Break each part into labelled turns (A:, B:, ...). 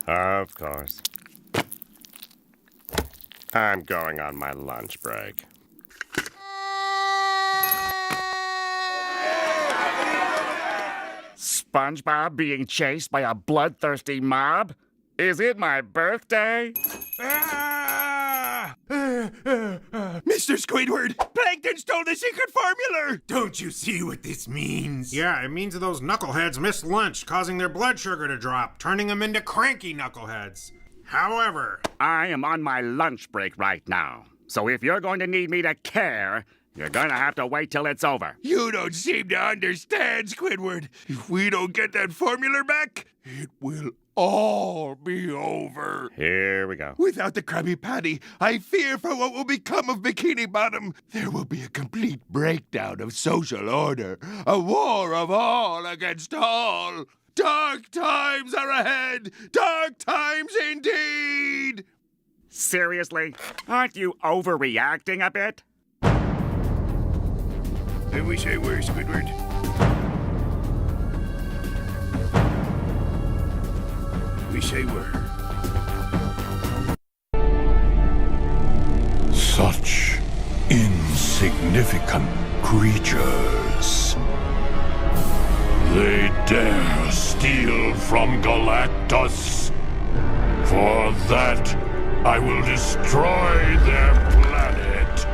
A: Of course. I'm going on my lunch break.
B: SpongeBob being chased by a bloodthirsty mob? Is it my birthday?
C: Mr. Squidward, Plankton stole the secret formula! Don't you see what this means?
D: Yeah, it means those knuckleheads missed lunch, causing their blood sugar to drop, turning them into cranky knuckleheads. However,
B: I am on my lunch break right now. So if you're going to need me to care, you're going to have to wait till it's over.
C: You don't seem to understand, Squidward. If we don't get that formula back, it will all be over.
A: Here we go.
C: Without the Krabby Patty, I fear for what will become of Bikini Bottom. There will be a complete breakdown of social order, a war of all against all. Dark times are ahead! Dark times indeed!
B: Seriously? Aren't you overreacting a bit?
C: I wish I were, Squidward. Wish I were.
E: Such insignificant creatures. They dare steal from Galactus. For that, I will destroy their planet.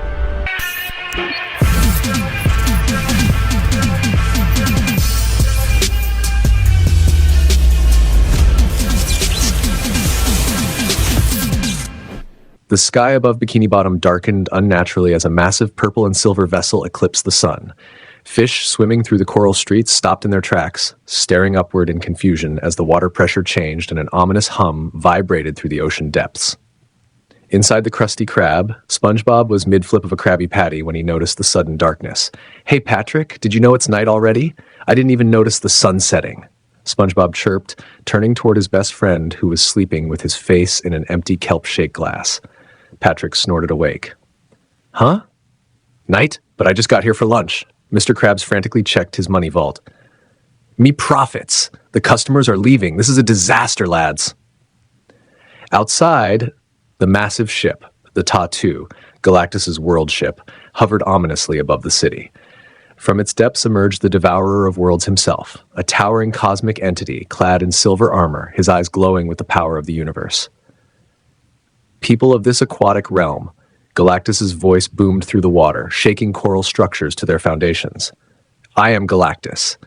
F: The sky above Bikini Bottom darkened unnaturally as a massive purple and silver vessel eclipsed the sun. Fish swimming through the coral streets stopped in their tracks, staring upward in confusion as the water pressure changed and an ominous hum vibrated through the ocean depths. Inside the Krusty Krab, SpongeBob was mid-flip of a Krabby Patty when he noticed the sudden darkness. "Hey, Patrick, did you know it's night already? I didn't even notice the sun setting." SpongeBob chirped, turning toward his best friend who was sleeping with his face in an empty kelp shake glass. Patrick snorted awake. "Huh? Night? But I just got here for lunch." Mr. Krabs frantically checked his money vault. "Me profits! The customers are leaving. This is a disaster, lads." Outside, the massive ship, the Ta-2, Galactus's world ship, hovered ominously above the city. From its depths emerged the Devourer of Worlds himself, a towering cosmic entity clad in silver armor, his eyes glowing with the power of the universe. "People of this aquatic realm," Galactus's voice boomed through the water, shaking coral structures to their foundations. "I am Galactus.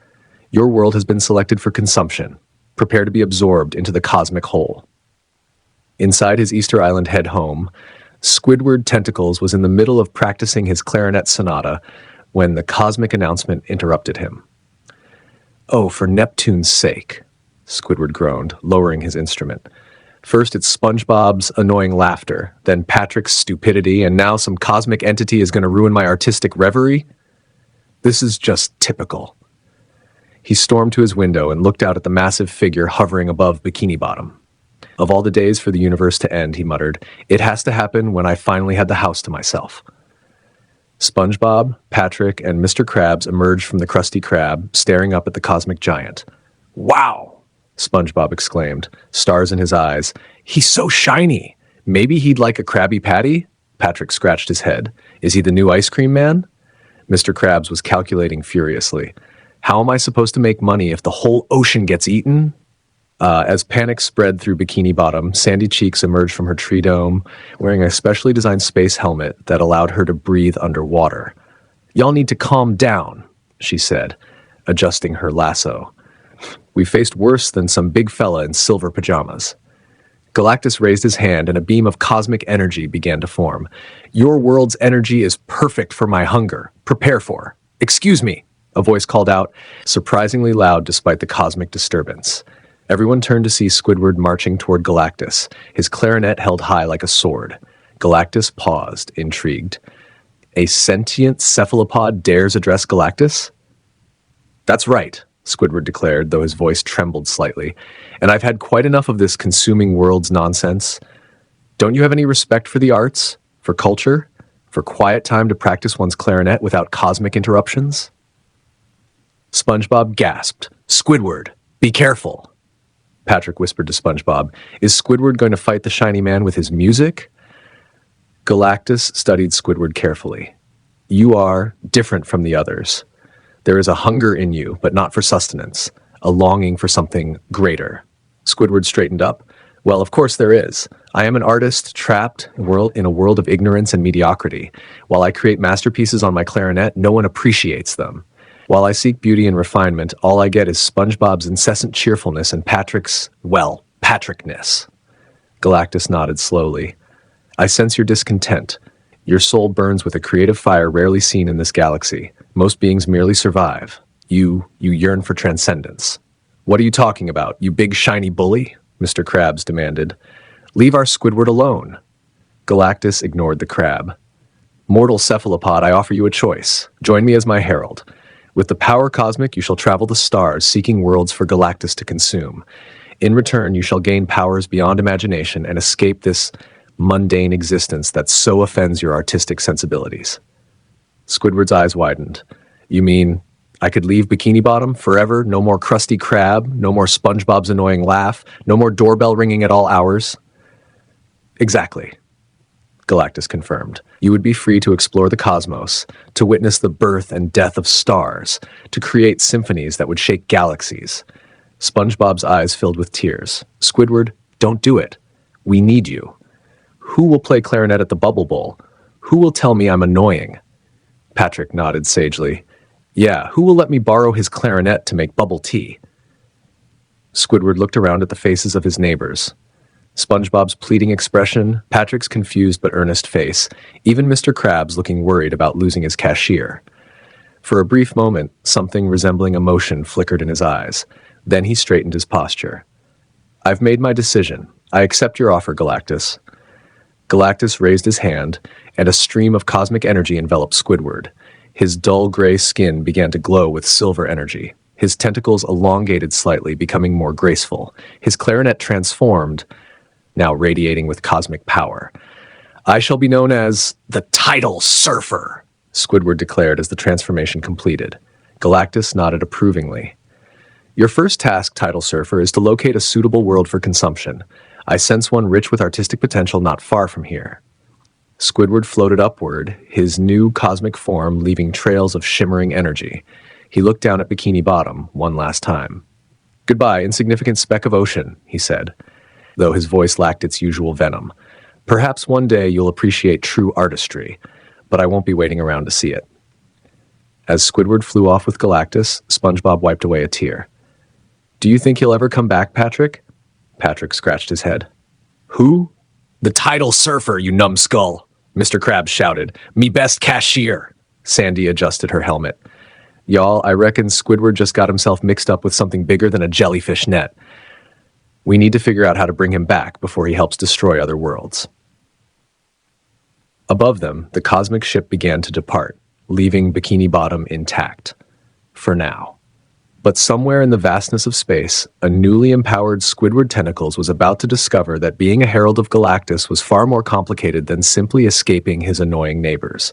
F: Your world has been selected for consumption. Prepare to be absorbed into the cosmic whole." Inside his Easter Island head home, Squidward Tentacles was in the middle of practicing his clarinet sonata when the cosmic announcement interrupted him. "Oh, for Neptune's sake," Squidward groaned, lowering his instrument. First it's SpongeBob's annoying laughter, then Patrick's stupidity, and now some cosmic entity is going to ruin my artistic reverie? This is just typical. He stormed to his window and looked out at the massive figure hovering above Bikini Bottom. "Of all the days for the universe to end," he muttered, "it has to happen when I finally had the house to myself." SpongeBob, Patrick, and Mr. Krabs emerged from the Krusty Krab, staring up at the cosmic giant. "Wow!" SpongeBob exclaimed, stars in his eyes. "He's so shiny! Maybe he'd like a Krabby Patty?" Patrick scratched his head. "Is he the new ice cream man?" Mr. Krabs was calculating furiously. "How am I supposed to make money if the whole ocean gets eaten?" As panic spread through Bikini Bottom, Sandy Cheeks emerged from her tree dome, wearing a specially designed space helmet that allowed her to breathe underwater. "Y'all need to calm down," she said, adjusting her lasso. "We faced worse than some big fella in silver pajamas." Galactus raised his hand and a beam of cosmic energy began to form. "Your world's energy is perfect for my hunger. Prepare for." "Excuse me," a voice called out, surprisingly loud despite the cosmic disturbance. Everyone turned to see Squidward marching toward Galactus, his clarinet held high like a sword. Galactus paused, intrigued. "A sentient cephalopod dares address Galactus?" "That's right," Squidward declared, though his voice trembled slightly. "And I've had quite enough of this consuming world's nonsense. Don't you have any respect for the arts, for culture, for quiet time to practice one's clarinet without cosmic interruptions?" SpongeBob gasped. "Squidward, be careful." Patrick whispered to SpongeBob. Is Squidward going to fight the shiny man with his music? Galactus studied Squidward carefully. You are different from the others. There is a hunger in you, but not for sustenance, a longing for something greater. Squidward straightened up. Well, of course there is. I am an artist trapped in a world of ignorance and mediocrity. While I create masterpieces on my clarinet, no one appreciates them. While I seek beauty and refinement, all I get is SpongeBob's incessant cheerfulness and Patrick's, well, Patrickness. Galactus nodded slowly. I sense your discontent. Your soul burns with a creative fire rarely seen in this galaxy. Most beings merely survive. You yearn for transcendence. What are you talking about, you big shiny bully? Mr. Krabs demanded. Leave our Squidward alone. Galactus ignored the crab. Mortal cephalopod, I offer you a choice. Join me as my herald. With the power cosmic, you shall travel the stars, seeking worlds for Galactus to consume. In return, you shall gain powers beyond imagination and escape this mundane existence that so offends your artistic sensibilities. Squidward's eyes widened. You mean I could leave Bikini Bottom forever? No more Krusty Krab? No more SpongeBob's annoying laugh? No more doorbell ringing at all hours? Exactly. Galactus confirmed. You would be free to explore the cosmos, to witness the birth and death of stars, to create symphonies that would shake galaxies. SpongeBob's eyes filled with tears. Squidward, don't do it. We need you. Who will play clarinet at the Bubble Bowl? Who will tell me I'm annoying? Patrick nodded sagely. Yeah, who will let me borrow his clarinet to make bubble tea? Squidward looked around at the faces of his neighbors. SpongeBob's pleading expression, Patrick's confused but earnest face, even Mr. Krabs looking worried about losing his cashier. For a brief moment, something resembling emotion flickered in his eyes. Then he straightened his posture. I've made my decision. I accept your offer, Galactus. Galactus raised his hand, and a stream of cosmic energy enveloped Squidward. His dull gray skin began to glow with silver energy. His tentacles elongated slightly, becoming more graceful. His clarinet transformed, now radiating with cosmic power. I shall be known as the Tidal Surfer, Squidward declared as the transformation completed. Galactus nodded approvingly. Your first task, Tidal Surfer, is to locate a suitable world for consumption. I sense one rich with artistic potential not far from here. Squidward floated upward, his new cosmic form leaving trails of shimmering energy. He looked down at Bikini Bottom one last time. Goodbye, insignificant speck of ocean, he said, though his voice lacked its usual venom. Perhaps one day you'll appreciate true artistry, but I won't be waiting around to see it. As Squidward flew off with Galactus, SpongeBob wiped away a tear. Do you think he'll ever come back, Patrick? Patrick scratched his head. Who? The Tidal Surfer, you numbskull, Mr. Krabs shouted. Me best cashier. Sandy adjusted her helmet. Y'all, I reckon Squidward just got himself mixed up with something bigger than a jellyfish net. We need to figure out how to bring him back before he helps destroy other worlds. Above them, the cosmic ship began to depart, leaving Bikini Bottom intact. For now. But somewhere in the vastness of space, a newly empowered Squidward Tentacles was about to discover that being a Herald of Galactus was far more complicated than simply escaping his annoying neighbors.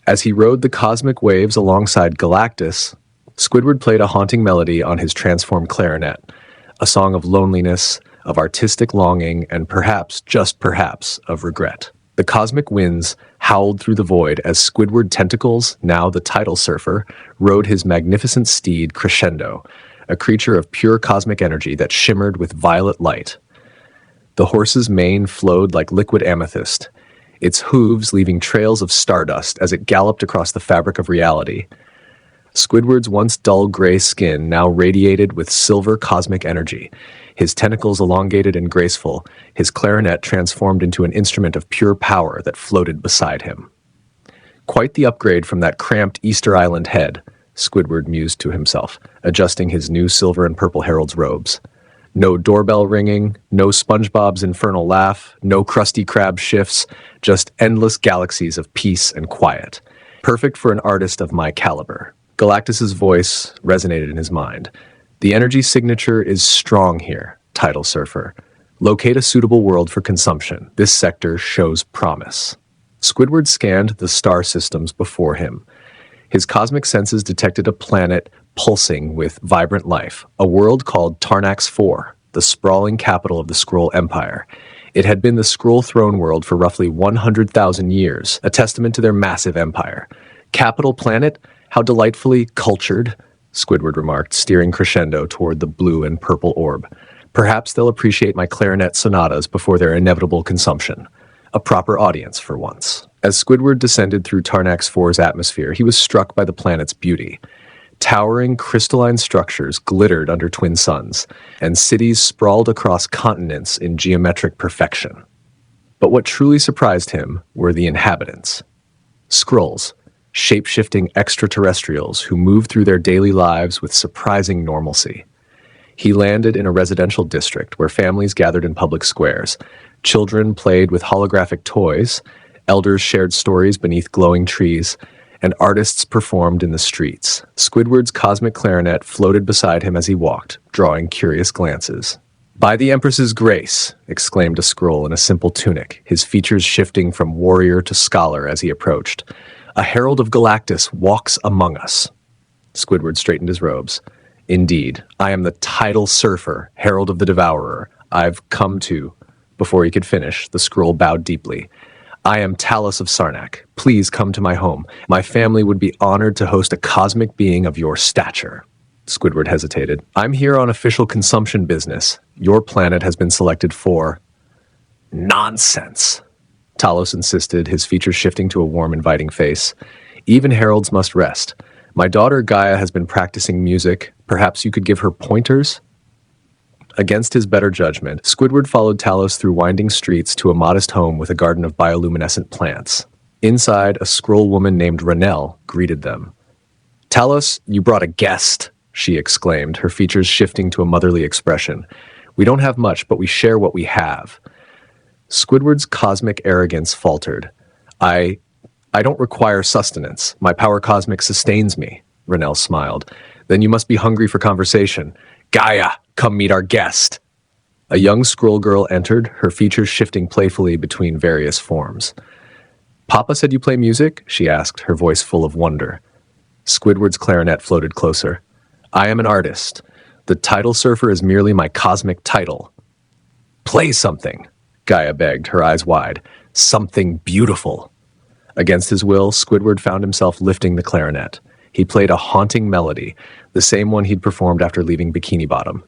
F: As he rode the cosmic waves alongside Galactus, Squidward played a haunting melody on his transformed clarinet, a song of loneliness, of artistic longing, and perhaps, just perhaps, of regret. The cosmic winds howled through the void as Squidward Tentacles, now the Tidal Surfer, rode his magnificent steed Crescendo, a creature of pure cosmic energy that shimmered with violet light. The horse's mane flowed like liquid amethyst, its hooves leaving trails of stardust as it galloped across the fabric of reality. Squidward's once dull gray skin now radiated with silver cosmic energy, his tentacles elongated and graceful, his clarinet transformed into an instrument of pure power that floated beside him. Quite the upgrade from that cramped Easter Island head, Squidward mused to himself, adjusting his new silver and purple herald's robes. No doorbell ringing, no SpongeBob's infernal laugh, no Krusty Krab shifts, just endless galaxies of peace and quiet. Perfect for an artist of my caliber. Galactus's voice resonated in his mind. The energy signature is strong here, Tidal Surfer. Locate a suitable world for consumption. This sector shows promise. Squidward scanned the star systems before him. His cosmic senses detected a planet pulsing with vibrant life, a world called Tarnax 4. the sprawling capital of the Skrull Empire. It had been the Skrull throne world for roughly 100,000 years, a testament to their massive empire. Capital planet? How delightfully cultured, Squidward remarked, steering crescendo toward the blue and purple orb. Perhaps they'll appreciate my clarinet sonatas before their inevitable consumption. A proper audience for once. As Squidward descended through Tarnax 4's atmosphere, he was struck by the planet's beauty. Towering crystalline structures glittered under twin suns, and cities sprawled across continents in geometric perfection. But what truly surprised him were the inhabitants. Skrulls, shape-shifting extraterrestrials who moved through their daily lives with surprising normalcy. He landed in a residential district where families gathered in public squares. Children played with holographic toys, elders shared stories beneath glowing trees, and artists performed in the streets. Squidward's cosmic clarinet floated beside him as he walked, drawing curious glances. "By the Empress's grace," exclaimed a Skrull in a simple tunic, his features shifting from warrior to scholar as he approached. "A Herald of Galactus walks among us." Squidward straightened his robes. "Indeed, I am the tidal surfer, Herald of the Devourer. I've come to..." Before he could finish, the Skrull bowed deeply. "I am Talos of Sarnak. Please come to my home. My family would be honored to host a cosmic being of your stature." Squidward hesitated. "I'm here on official consumption business. Your planet has been selected for..." "Nonsense," Talos insisted, his features shifting to a warm, inviting face. "Even heralds must rest. My daughter Gaia has been practicing music. Perhaps you could give her pointers?" Against his better judgment, Squidward followed Talos through winding streets to a modest home with a garden of bioluminescent plants. Inside, a Skrull woman named Renelle greeted them. "Talos, you brought a guest," she exclaimed, her features shifting to a motherly expression. "We don't have much, but we share what we have." Squidward's cosmic arrogance faltered. I don't require sustenance. My power cosmic sustains me," Renelle smiled. "Then you must be hungry for conversation. Gaia, come meet our guest." A young Skrull girl entered, her features shifting playfully between various forms. "Papa said you play music?" she asked, her voice full of wonder. Squidward's clarinet floated closer. "I am an artist. The tidal surfer is merely my cosmic title." "Play something," Gaia begged, her eyes wide. "Something beautiful." Against his will, Squidward found himself lifting the clarinet. He played a haunting melody, the same one he'd performed after leaving Bikini Bottom.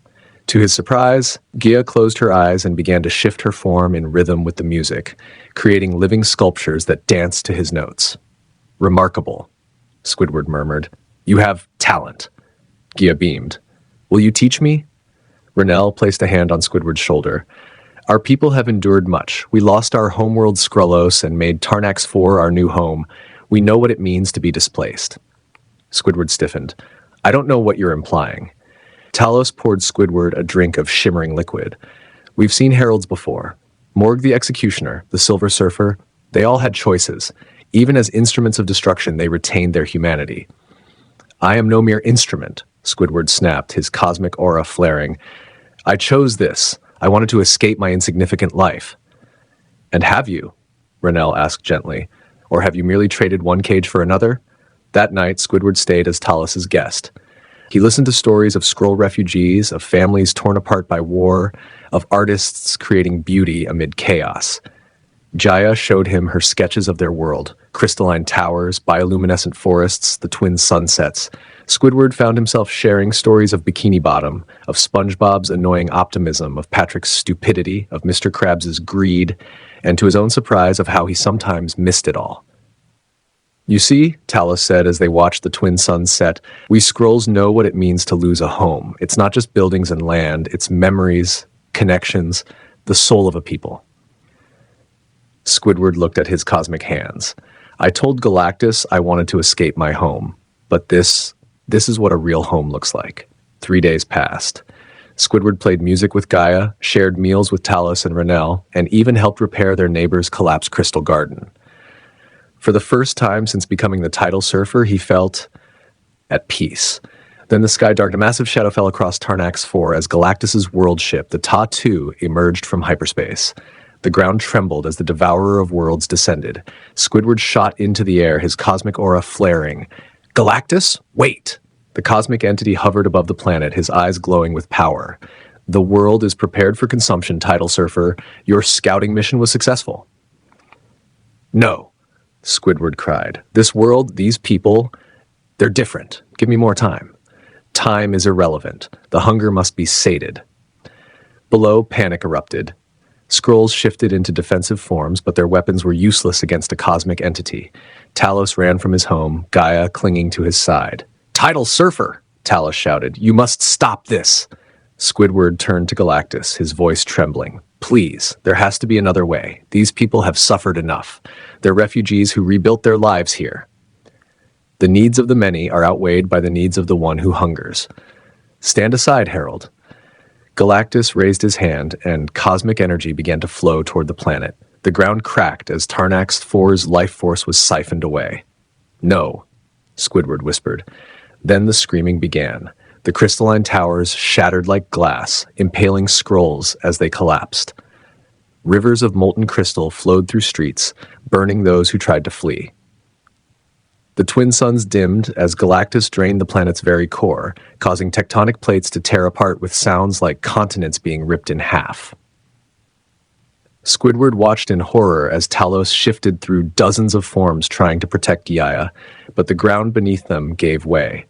F: To his surprise, Gia closed her eyes and began to shift her form in rhythm with the music, creating living sculptures that danced to his notes. "Remarkable," Squidward murmured. "You have talent." Gia beamed. "Will you teach me?" Renelle placed a hand on Squidward's shoulder. "Our people have endured much. We lost our homeworld Skrullos and made Tarnax 4 our new home. We know what it means to be displaced." Squidward stiffened. "I don't know what you're implying." Talos poured Squidward a drink of shimmering liquid. "We've seen heralds before. Morg the Executioner, the Silver Surfer, they all had choices. Even as instruments of destruction, they retained their humanity." "I am no mere instrument," Squidward snapped, his cosmic aura flaring. "I chose this. I wanted to escape my insignificant life." "And have you?" Renelle asked gently. "Or have you merely traded one cage for another?" That night, Squidward stayed as Talos' guest. He listened to stories of Skrull refugees, of families torn apart by war, of artists creating beauty amid chaos. Jaya showed him her sketches of their world, crystalline towers, bioluminescent forests, the twin sunsets. Squidward found himself sharing stories of Bikini Bottom, of SpongeBob's annoying optimism, of Patrick's stupidity, of Mr. Krabs' greed, and to his own surprise of how he sometimes missed it all. "You see," Talos said as they watched the twin suns set, "we Skrulls know what it means to lose a home. It's not just buildings and land, it's memories, connections, the soul of a people." Squidward looked at his cosmic hands. "I told Galactus I wanted to escape my home, but this is what a real home looks like." 3 days passed. Squidward played music with Gaia, shared meals with Talos and Renelle, and even helped repair their neighbor's collapsed crystal garden. For the first time since becoming the tidal surfer, he felt at peace. Then the sky darkened. A massive shadow fell across Tarnax 4 as Galactus' world ship, the Ta-2, emerged from hyperspace. The ground trembled as the Devourer of Worlds descended. Squidward shot into the air, his cosmic aura flaring. "Galactus, wait!" The cosmic entity hovered above the planet, his eyes glowing with power. The world is prepared for consumption, Tidal Surfer. Your scouting mission was successful. No, Squidward cried. This world, these people, they're different. Give me more time. Time is irrelevant. The hunger must be sated. Below, panic erupted. Skrulls shifted into defensive forms, but their weapons were useless against a cosmic entity. Talos ran from his home, Gaia clinging to his side. Tidal Surfer, Talos shouted. You must stop this. Squidward turned to Galactus, his voice trembling. Please, there has to be another way. These people have suffered enough. They're refugees who rebuilt their lives here. The needs of the many are outweighed by the needs of the one who hungers. Stand aside, Herald. Galactus raised his hand, and cosmic energy began to flow toward the planet. The ground cracked as Tarnax 4's life force was siphoned away. No, Squidward whispered. Then the screaming began. The crystalline towers shattered like glass, impaling Skrulls as they collapsed. Rivers of molten crystal flowed through streets, burning those who tried to flee. The twin suns dimmed as Galactus drained the planet's very core, causing tectonic plates to tear apart with sounds like continents being ripped in half. Squidward watched in horror as Talos shifted through dozens of forms trying to protect Gaia, but the ground beneath them gave way.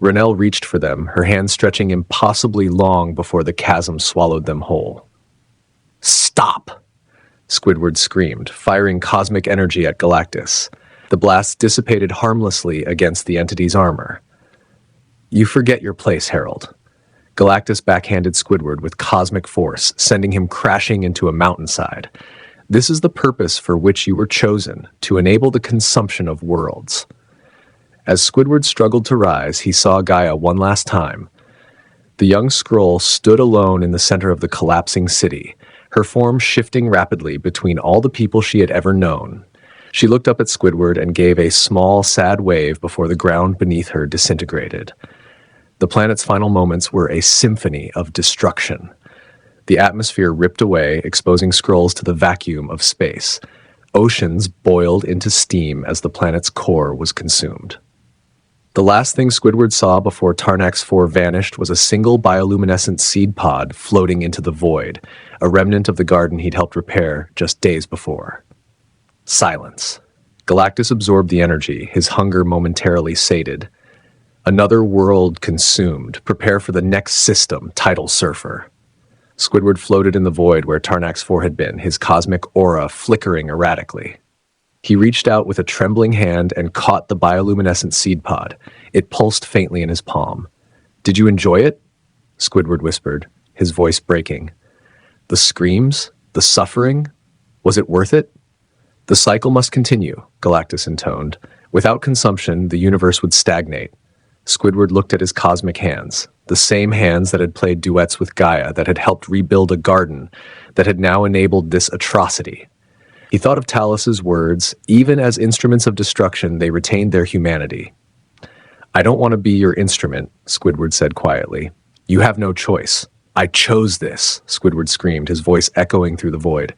F: Renelle reached for them, her hands stretching impossibly long before the chasm swallowed them whole. Stop! Squidward screamed, firing cosmic energy at Galactus. The blast dissipated harmlessly against the entity's armor. You forget your place, Herald. Galactus backhanded Squidward with cosmic force, sending him crashing into a mountainside. This is the purpose for which you were chosen, to enable the consumption of worlds. As Squidward struggled to rise, he saw Gaia one last time. The young Skrull stood alone in the center of the collapsing city, her form shifting rapidly between all the people she had ever known. She looked up at Squidward and gave a small, sad wave before the ground beneath her disintegrated. The planet's final moments were a symphony of destruction. The atmosphere ripped away, exposing Skrulls to the vacuum of space. Oceans boiled into steam as the planet's core was consumed. The last thing Squidward saw before Tarnax 4 vanished was a single bioluminescent seed pod floating into the void, a remnant of the garden he'd helped repair just days before. Silence. Galactus absorbed the energy, his hunger momentarily sated. Another world consumed. Prepare for the next system, Tidal Surfer. Squidward floated in the void where Tarnax 4 had been, his cosmic aura flickering erratically. He reached out with a trembling hand and caught the bioluminescent seed pod. It pulsed faintly in his palm. Did you enjoy it? Squidward whispered, his voice breaking. The screams? The suffering? Was it worth it? The cycle must continue, Galactus intoned. Without consumption, the universe would stagnate. Squidward looked at his cosmic hands, the same hands that had played duets with Gaia, that had helped rebuild a garden, that had now enabled this atrocity. He thought of Talos's words. Even as instruments of destruction, they retained their humanity. I don't want to be your instrument, Squidward said quietly. You have no choice. I chose this, Squidward screamed, his voice echoing through the void.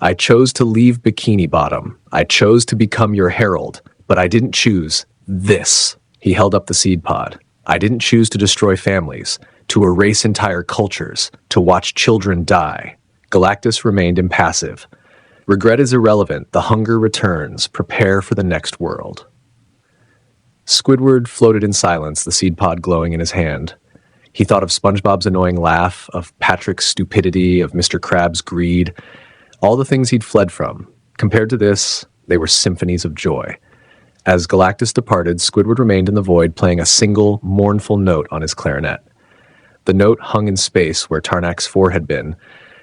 F: I chose to leave Bikini Bottom. I chose to become your herald, but I didn't choose this. He held up the seed pod. I didn't choose to destroy families, to erase entire cultures, to watch children die. Galactus remained impassive. Regret is irrelevant. The hunger returns. Prepare for the next world. Squidward floated in silence, the seed pod glowing in his hand. He thought of SpongeBob's annoying laugh, of Patrick's stupidity, of Mr. Krabs' greed. All the things he'd fled from. Compared to this, they were symphonies of joy. As Galactus departed, Squidward remained in the void, playing a single, mournful note on his clarinet. The note hung in space where Tarnax 4 had been,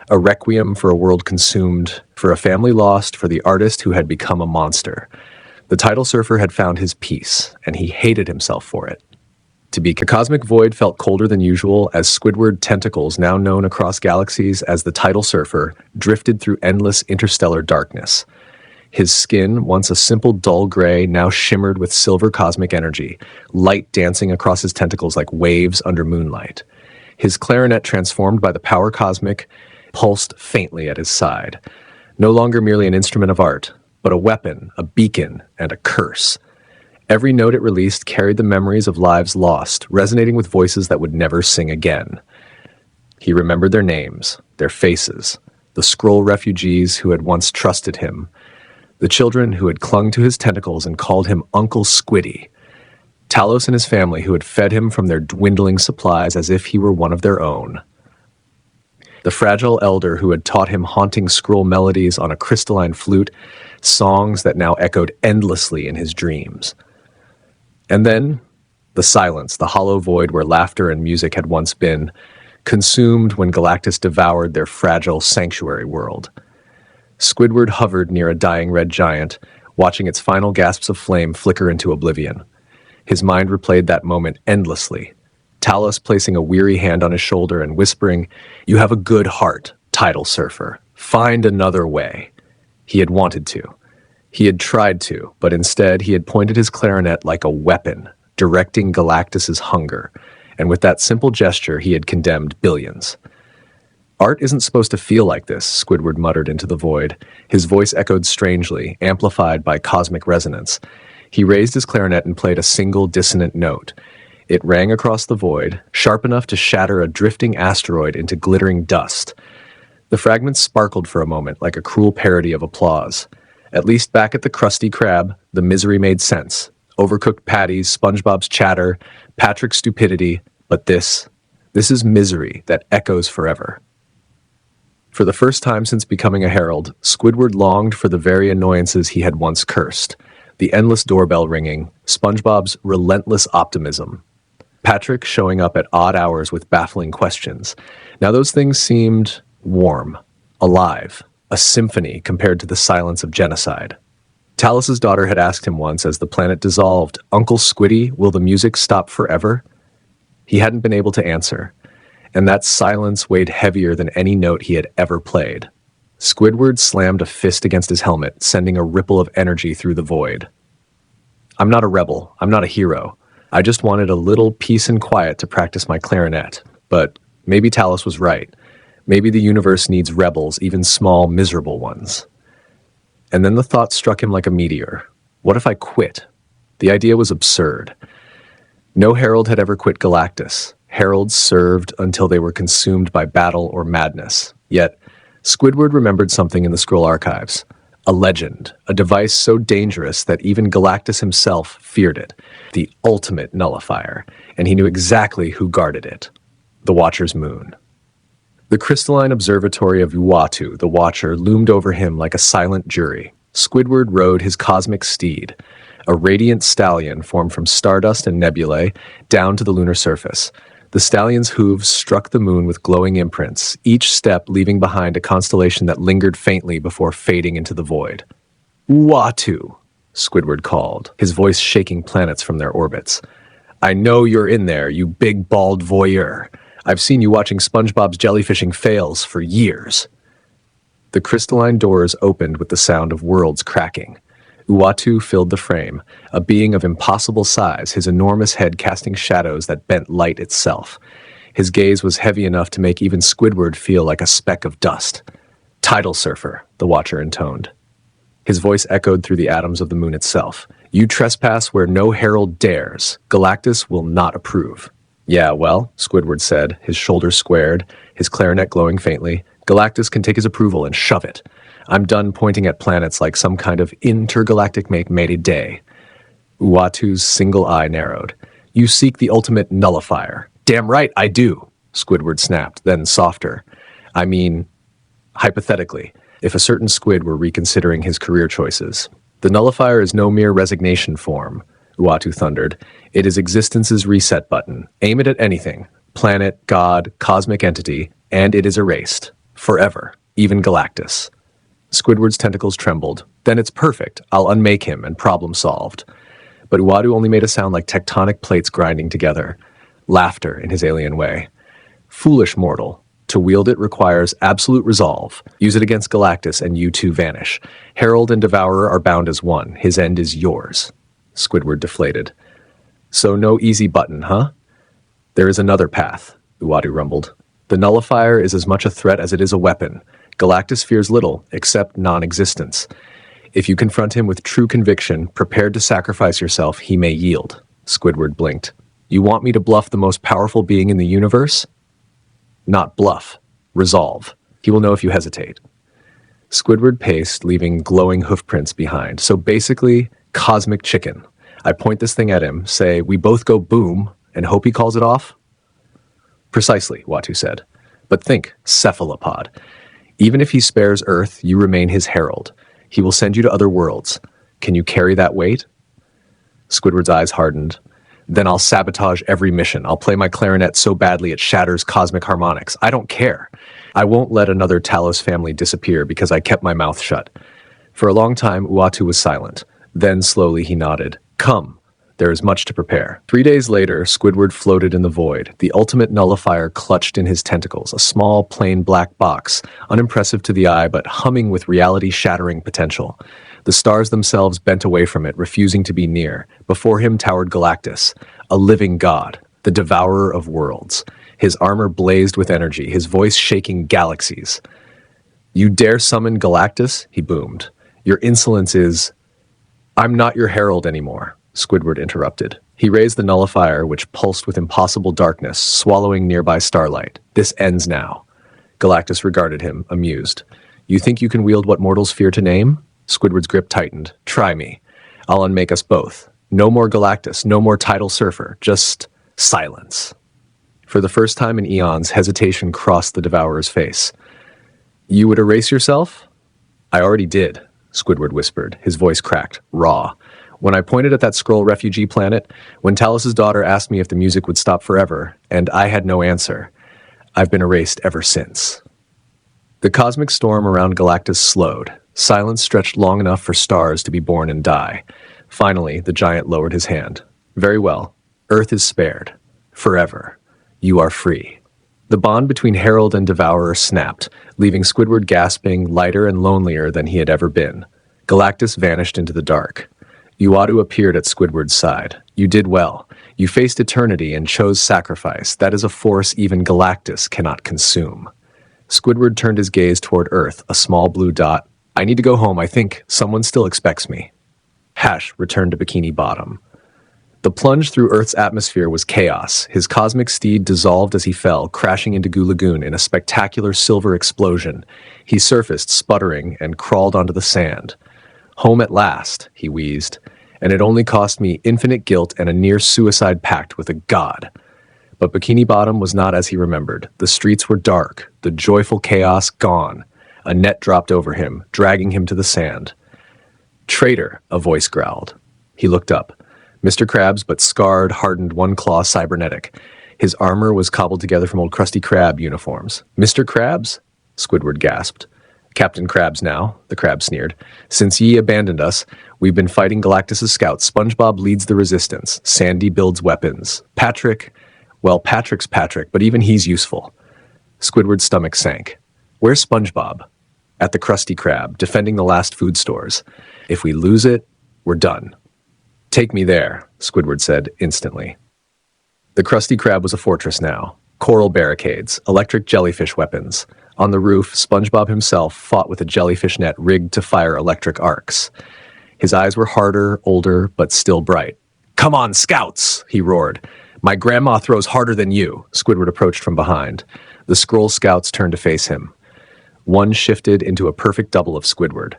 F: a requiem for a world consumed, for a family lost, for the artist who had become a monster. The Tidal Surfer had found his peace, and he hated himself for it. The cosmic void felt colder than usual as Squidward tentacles, now known across galaxies as the Tidal Surfer, drifted through endless interstellar darkness. His skin, once a simple dull gray, now shimmered with silver cosmic energy, light dancing across his tentacles like waves under moonlight. His clarinet, transformed by the power cosmic, pulsed faintly at his side. No longer merely an instrument of art, but a weapon, a beacon, and a curse. Every note it released carried the memories of lives lost, resonating with voices that would never sing again. He remembered their names, their faces, the Skrull refugees who had once trusted him, the children who had clung to his tentacles and called him Uncle Squiddy, Talos and his family who had fed him from their dwindling supplies as if he were one of their own, the fragile elder who had taught him haunting Skrull melodies on a crystalline flute, songs that now echoed endlessly in his dreams. And then, the silence, the hollow void where laughter and music had once been, consumed when Galactus devoured their fragile sanctuary world. Squidward hovered near a dying red giant, watching its final gasps of flame flicker into oblivion. His mind replayed that moment endlessly, Talos placing a weary hand on his shoulder and whispering, "You have a good heart, tidal surfer. Find another way." He had wanted to. He had tried to, but instead he had pointed his clarinet like a weapon, directing Galactus's hunger, and with that simple gesture he had condemned billions. "Art isn't supposed to feel like this," Squidward muttered into the void. His voice echoed strangely, amplified by cosmic resonance. He raised his clarinet and played a single dissonant note. It rang across the void, sharp enough to shatter a drifting asteroid into glittering dust. The fragments sparkled for a moment like a cruel parody of applause. At least back at the Krusty Krab, the misery made sense. Overcooked patties, SpongeBob's chatter, Patrick's stupidity, but this is misery that echoes forever. For the first time since becoming a herald, Squidward longed for the very annoyances he had once cursed. The endless doorbell ringing, SpongeBob's relentless optimism, Patrick showing up at odd hours with baffling questions. Now those things seemed warm, alive, a symphony compared to the silence of genocide. Talos's daughter had asked him once as the planet dissolved, "Uncle Squiddy, will the music stop forever?" He hadn't been able to answer, and that silence weighed heavier than any note he had ever played. Squidward slammed a fist against his helmet, sending a ripple of energy through the void. "I'm not a rebel. I'm not a hero. I just wanted a little peace and quiet to practice my clarinet. But maybe Talos was right. Maybe the universe needs rebels, even small, miserable ones." And then the thought struck him like a meteor. What if I quit? The idea was absurd. No herald had ever quit Galactus. Heralds served until they were consumed by battle or madness. Yet, Squidward remembered something in the Skrull archives. A legend, a device so dangerous that even Galactus himself feared it. The ultimate nullifier, and he knew exactly who guarded it. The Watcher's moon. The crystalline observatory of Uatu, the Watcher, loomed over him like a silent jury. Squidward rode his cosmic steed, a radiant stallion formed from stardust and nebulae, down to the lunar surface. The stallion's hooves struck the moon with glowing imprints, each step leaving behind a constellation that lingered faintly before fading into the void. "Uatu," Squidward called, his voice shaking planets from their orbits. "I know you're in there, you big bald voyeur. I've seen you watching SpongeBob's jellyfishing fails for years." The crystalline doors opened with the sound of worlds cracking. Uatu filled the frame, a being of impossible size, his enormous head casting shadows that bent light itself. His gaze was heavy enough to make even Squidward feel like a speck of dust. "Tidal surfer," the Watcher intoned. His voice echoed through the atoms of the moon itself. "You trespass where no herald dares. Galactus will not approve." "Yeah, well," Squidward said, his shoulders squared, his clarinet glowing faintly, "Galactus can take his approval and shove it. I'm done pointing at planets like some kind of intergalactic make Mayday Day." Uatu's single eye narrowed. "You seek the ultimate nullifier." "Damn right, I do," Squidward snapped, then softer. "I mean, hypothetically, if a certain squid were reconsidering his career choices. The nullifier is no mere resignation form," Uatu thundered. "It is existence's reset button. Aim it at anything, planet, god, cosmic entity, and it is erased. Forever. Even Galactus." Squidward's tentacles trembled. "Then it's perfect. I'll unmake him and problem solved." But Uatu only made a sound like tectonic plates grinding together. Laughter in his alien way. "Foolish mortal. To wield it requires absolute resolve. Use it against Galactus and you too vanish. Herald and Devourer are bound as one. His end is yours." Squidward deflated. "So no easy button, huh?" "There is another path," Uatu rumbled. "The nullifier is as much a threat as it is a weapon. Galactus fears little, except non-existence. If you confront him with true conviction, prepared to sacrifice yourself, he may yield." Squidward blinked. "You want me to bluff the most powerful being in the universe?" not bluff. Resolve. He will know if you hesitate. Squidward paced, leaving glowing hoofprints behind. So basically, cosmic chicken. I point this thing at him, say, we both go boom, and hope he calls it off? Precisely, Watu said. But think, cephalopod. Even if he spares Earth, you remain his herald. He will send you to other worlds. Can you carry that weight? Squidward's eyes hardened. Then I'll sabotage every mission. I'll play my clarinet so badly it shatters cosmic harmonics. I don't care. I won't let another Talos family disappear because I kept my mouth shut. For a long time, Uatu was silent. Then slowly he nodded. Come. There is much to prepare. 3 days later, Squidward floated in the void, the ultimate nullifier clutched in his tentacles, a small, plain black box, unimpressive to the eye but humming with reality-shattering potential. The stars themselves bent away from it, refusing to be near. Before him towered Galactus, a living god, the devourer of worlds. His armor blazed with energy, his voice shaking galaxies. You dare summon Galactus? He boomed. Your insolence is... I'm not your herald anymore, Squidward interrupted. He raised the nullifier, which pulsed with impossible darkness, swallowing nearby starlight. This ends now. Galactus regarded him, amused. You think you can wield what mortals fear to name? Squidward's grip tightened. Try me. I'll unmake us both. No more Galactus, no more tidal surfer, just silence. For the first time in eons, hesitation crossed the Devourer's face. You would erase yourself? I already did, Squidward whispered, his voice cracked, raw. When I pointed at that Skrull refugee planet, when Talos' daughter asked me if the music would stop forever, and I had no answer, I've been erased ever since. The cosmic storm around Galactus slowed. Silence stretched long enough for stars to be born and die. Finally, the giant lowered his hand. Very well. Earth is spared. Forever. You are free. The bond between Herald and Devourer snapped, leaving Squidward gasping, lighter and lonelier than he had ever been. Galactus vanished into the dark. Uatu appeared at Squidward's side. You did well. You faced eternity and chose sacrifice. That is a force even Galactus cannot consume. Squidward turned his gaze toward Earth, a small blue dot. I need to go home. I think someone still expects me. Hash returned to Bikini Bottom. The plunge through Earth's atmosphere was chaos. His cosmic steed dissolved as he fell, crashing into Goo Lagoon in a spectacular silver explosion. He surfaced, sputtering, and crawled onto the sand. Home at last, he wheezed, and it only cost me infinite guilt and a near-suicide pact with a god. But Bikini Bottom was not as he remembered. The streets were dark, the joyful chaos gone. A net dropped over him, dragging him to the sand. Traitor, a voice growled. He looked up. Mr. Krabs, but scarred, hardened, one-claw cybernetic. His armor was cobbled together from old Krusty Krab uniforms. Mr. Krabs? Squidward gasped. Captain Krabs now, the crab sneered. Since ye abandoned us, we've been fighting Galactus' scouts. SpongeBob leads the resistance. Sandy builds weapons. Patrick, well, Patrick's Patrick, but even he's useful. Squidward's stomach sank. Where's SpongeBob? At the Krusty Krab, defending the last food stores. If we lose it, we're done. Take me there, Squidward said instantly. The Krusty Krab was a fortress now. Coral barricades, electric jellyfish weapons. On the roof, SpongeBob himself fought with a jellyfish net rigged to fire electric arcs. His eyes were harder, older, but still bright. Come on, scouts, he roared. My grandma throws harder than you. Squidward approached from behind. The Skrull scouts turned to face him. One shifted into a perfect double of Squidward.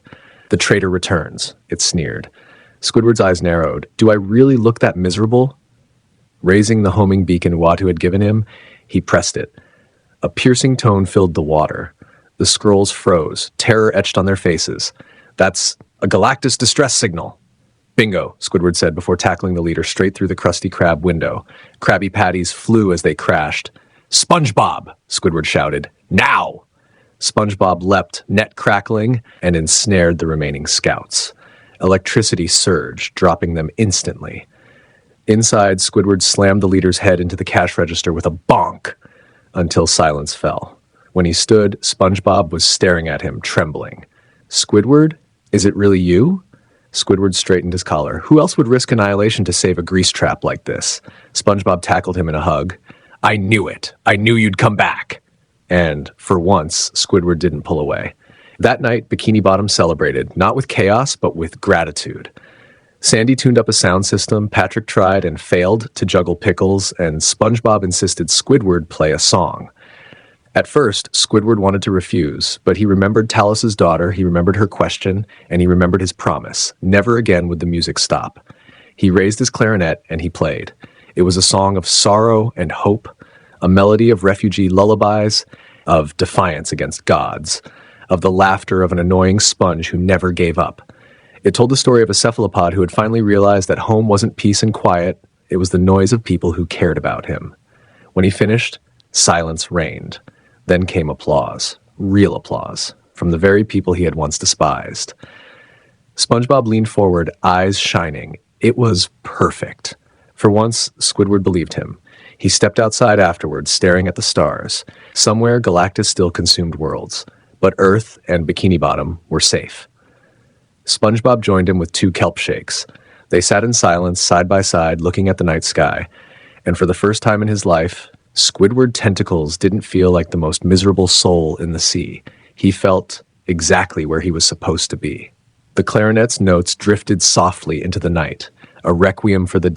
F: The traitor returns, it sneered. Squidward's eyes narrowed. Do I really look that miserable? Raising the homing beacon Uatu had given him, he pressed it. A piercing tone filled the water. The Skrulls froze, terror etched on their faces. That's a Galactus distress signal. Bingo, Squidward said before tackling the leader straight through the Krusty Krab window. Krabby Patties flew as they crashed. SpongeBob, Squidward shouted. Now! SpongeBob leapt, net crackling, and ensnared the remaining scouts. Electricity surged, dropping them instantly. Inside, Squidward slammed the leader's head into the cash register with a bonk until silence fell. When he stood, SpongeBob was staring at him, trembling. Squidward? Is it really you? Squidward straightened his collar. Who else would risk annihilation to save a grease trap like this? SpongeBob tackled him in a hug. I knew it. I knew you'd come back. And, for once, Squidward didn't pull away. That night, Bikini Bottom celebrated, not with chaos, but with gratitude. Sandy tuned up a sound system, Patrick tried and failed to juggle pickles, and SpongeBob insisted Squidward play a song. At first, Squidward wanted to refuse, but he remembered Talus's daughter, he remembered her question, and he remembered his promise. Never again would the music stop. He raised his clarinet and he played. It was a song of sorrow and hope, a melody of refugee lullabies, of defiance against gods, of the laughter of an annoying sponge who never gave up. It told the story of a cephalopod who had finally realized that home wasn't peace and quiet, it was the noise of people who cared about him. When he finished, silence reigned. Then came applause, real applause, from the very people he had once despised. SpongeBob leaned forward, eyes shining. It was perfect. For once, Squidward believed him. He stepped outside afterwards, staring at the stars. Somewhere, Galactus still consumed worlds, but Earth and Bikini Bottom were safe. SpongeBob joined him with 2 kelp shakes. They sat in silence, side by side, looking at the night sky. And for the first time in his life, Squidward tentacles didn't feel like the most miserable soul in the sea. He felt exactly where he was supposed to be. The clarinet's notes drifted softly into the night, a requiem for the